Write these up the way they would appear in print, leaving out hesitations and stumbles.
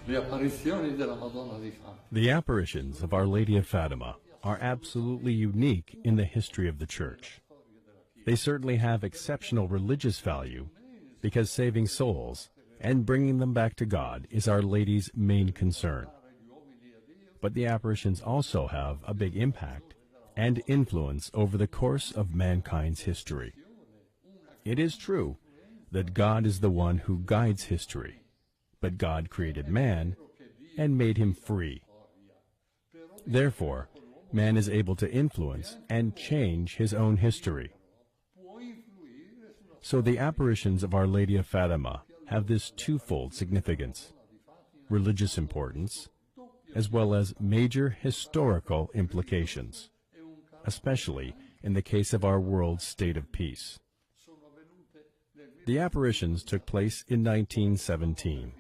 Le apparizioni della Madonna di Fatima. The apparitions of Our Lady of Fatima are absolutely unique in the history of the Church. They certainly have exceptional religious value because saving souls and bringing them back to God is Our Lady's main concern. But the apparitions also have a big impact and influence over the course of mankind's history. It is true that God is the one who guides history, but God created man and made him free. Therefore, man is able to influence and change his own history. So the apparitions of Our Lady of Fatima have this twofold significance: religious importance, as well as major historical implications, especially in the case of our world's state of peace. The apparitions took place in 1917,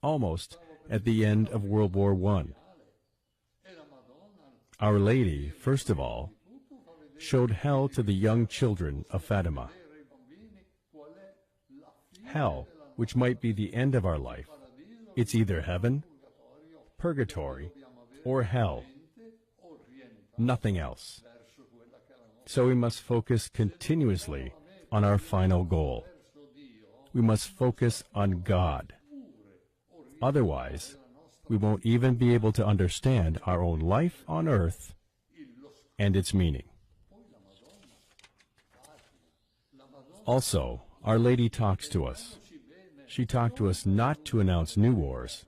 almost at the end of World War I. Our Lady, first of all, showed hell to the young children of Fatima. Hell, which might be the end of our life. It's either heaven, purgatory, or hell. Nothing else. So we must focus continuously on our final goal. We must focus on God. Otherwise, we won't even be able to understand our own life on earth and its meaning. Also, Our Lady talks to us. She talked to us not to announce new wars,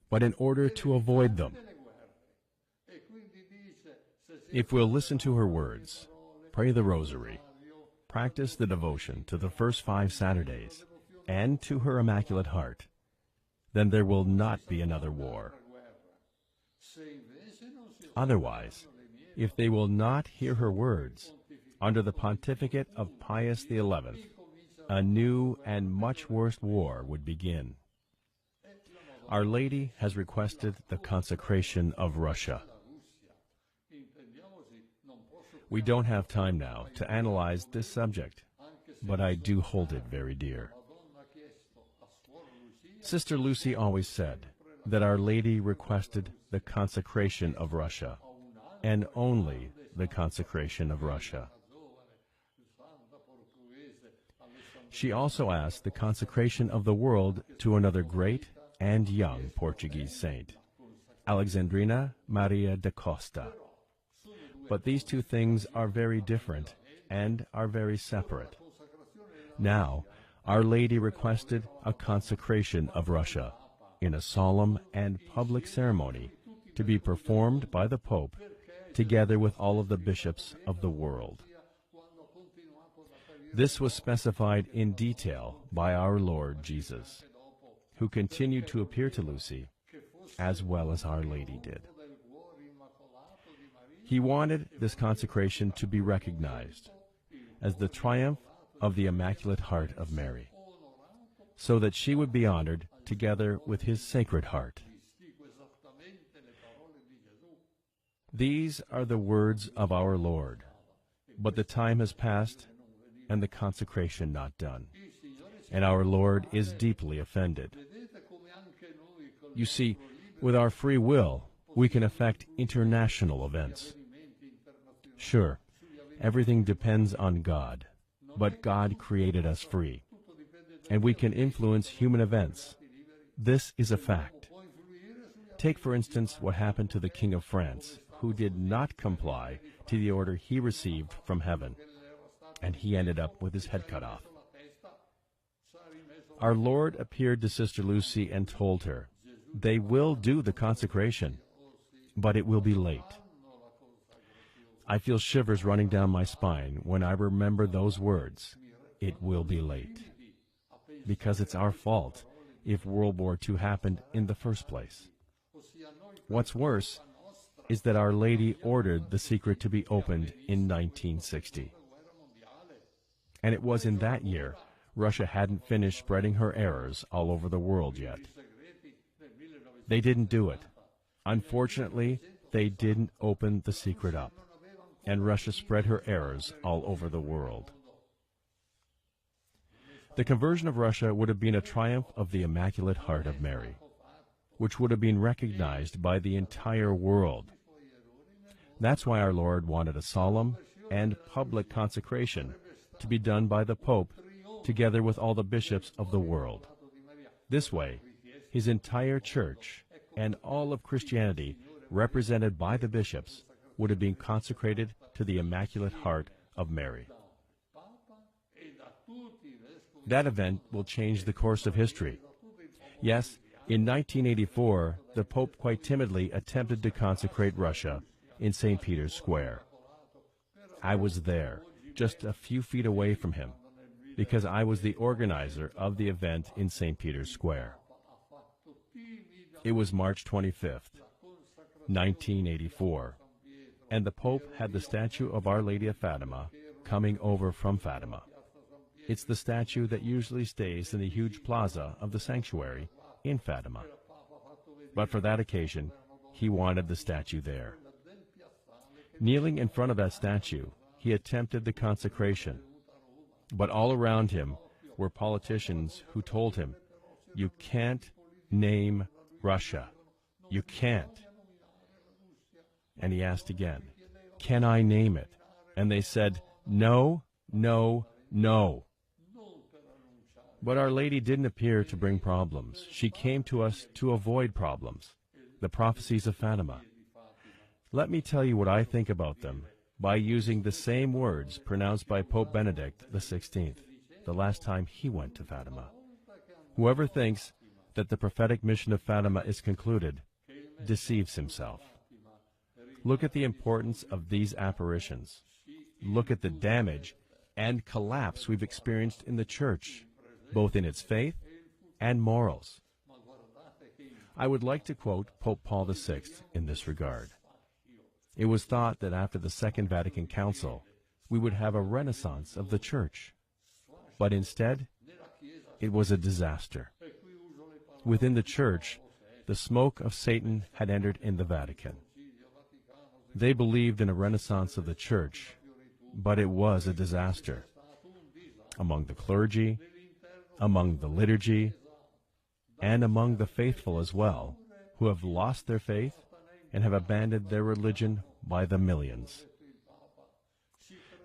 but in order to avoid them. If we'll listen to her words, pray the rosary, practice the devotion to the first 5 Saturdays, and to her Immaculate Heart, then there will not be another war. Otherwise, if they will not hear her words, under the pontificate of Pius XI, a new and much worse war would begin. Our Lady has requested the consecration of Russia. We don't have time now to analyze this subject, but I do hold it very dear. Sister Lucy always said that Our Lady requested the consecration of Russia, and only the consecration of Russia. She also asked the consecration of the world to another great and young Portuguese saint, Alexandrina Maria da Costa. But these two things are very different and are very separate. Now, Our Lady requested a consecration of Russia in a solemn and public ceremony to be performed by the Pope together with all of the bishops of the world. This was specified in detail by our Lord Jesus, who continued to appear to Lucy, as well as Our Lady did. He wanted this consecration to be recognized as the triumph of the Immaculate Heart of Mary, so that she would be honored together with His Sacred Heart. These are the words of our Lord, but the time has passed and the consecration not done, and our Lord is deeply offended. You see, with our free will, we can affect international events. Sure, everything depends on God, but God created us free, and we can influence human events. This is a fact. Take, for instance, what happened to the King of France, who did not comply to the order he received from heaven, and he ended up with his head cut off. Our Lord appeared to Sister Lucy and told her, they will do the consecration, but it will be late. I feel shivers running down my spine when I remember those words, it will be late, because it's our fault if World War II happened in the first place. What's worse is that Our Lady ordered the secret to be opened in 1960. And it was in that year Russia hadn't finished spreading her errors all over the world yet. They didn't do it. Unfortunately, they didn't open the secret up, and Russia spread her errors all over the world. The conversion of Russia would have been a triumph of the Immaculate Heart of Mary, which would have been recognized by the entire world. That's why our Lord wanted a solemn and public consecration to be done by the Pope together with all the bishops of the world. This way, his entire church and all of Christianity, represented by the bishops, would have been consecrated to the Immaculate Heart of Mary. That event will change the course of history. Yes, in 1984, the Pope quite timidly attempted to consecrate Russia in St. Peter's Square. I was there, just a few feet away from him, because I was the organizer of the event in St. Peter's Square. It was March 25th, 1984, and the Pope had the statue of Our Lady of Fatima coming over from Fatima. It's the statue that usually stays in the huge plaza of the sanctuary in Fatima. But for that occasion, he wanted the statue there. Kneeling in front of that statue, he attempted the consecration. But all around him were politicians who told him, "You can't name Russia. You can't." And he asked again, "Can I name it?" And they said, "No, no, no." But Our Lady didn't appear to bring problems. She came to us to avoid problems, the prophecies of Fatima. Let me tell you what I think about them by using the same words pronounced by Pope Benedict XVI, the last time he went to Fatima. Whoever thinks that the prophetic mission of Fatima is concluded deceives himself. Look at the importance of these apparitions. Look at the damage and collapse we've experienced in the Church, both in its faith and morals. I would like to quote Pope Paul VI in this regard. It was thought that after the Second Vatican Council, we would have a renaissance of the Church. But instead, it was a disaster. Within the Church, the smoke of Satan had entered in the Vatican. They believed in a renaissance of the Church, but it was a disaster. Among the clergy, among the liturgy, and among the faithful as well, who have lost their faith and have abandoned their religion by the millions.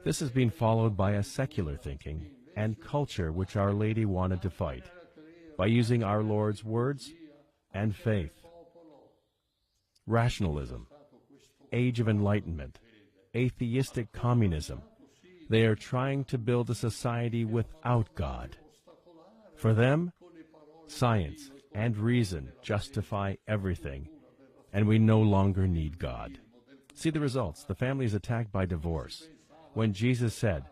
This has been followed by a secular thinking and culture which Our Lady wanted to fight by using our Lord's words and faith. Rationalism, Age of Enlightenment, atheistic communism. They are trying to build a society without God. For them, science and reason justify everything, and we no longer need God. See the results. The family is attacked by divorce. When Jesus said,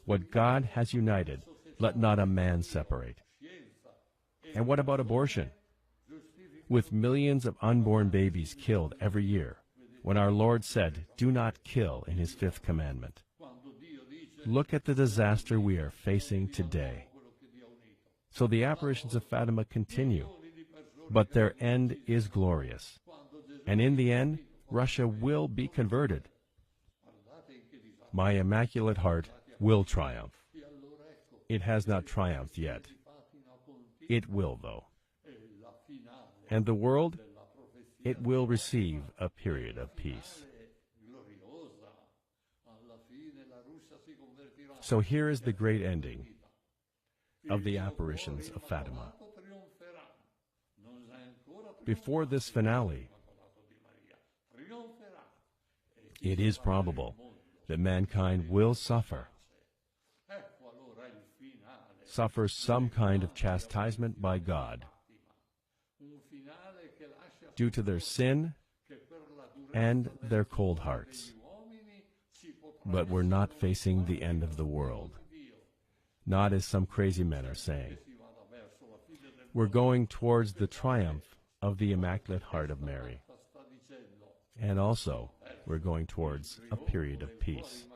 "What God has united, let not a man separate." And what about abortion? With millions of unborn babies killed every year, when our Lord said, "Do not kill," in his fifth commandment. Look at the disaster we are facing today. So the apparitions of Fatima continue, but their end is glorious. And in the end, Russia will be converted. My Immaculate Heart will triumph. It has not triumphed yet. It will, though. And the world, it will receive a period of peace. So here is the great ending of the apparitions of Fatima. Before this finale, it is probable that mankind will suffer some kind of chastisement by God due to their sin and their cold hearts. But we're not facing the end of the world, not as some crazy men are saying. We're going towards the triumph of the Immaculate Heart of Mary. And also, we're going towards a period of peace.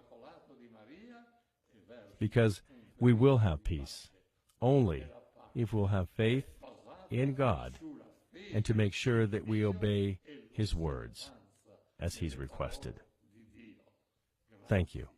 Because we will have peace only if we'll have faith in God and to make sure that we obey His words as He's requested. Thank you.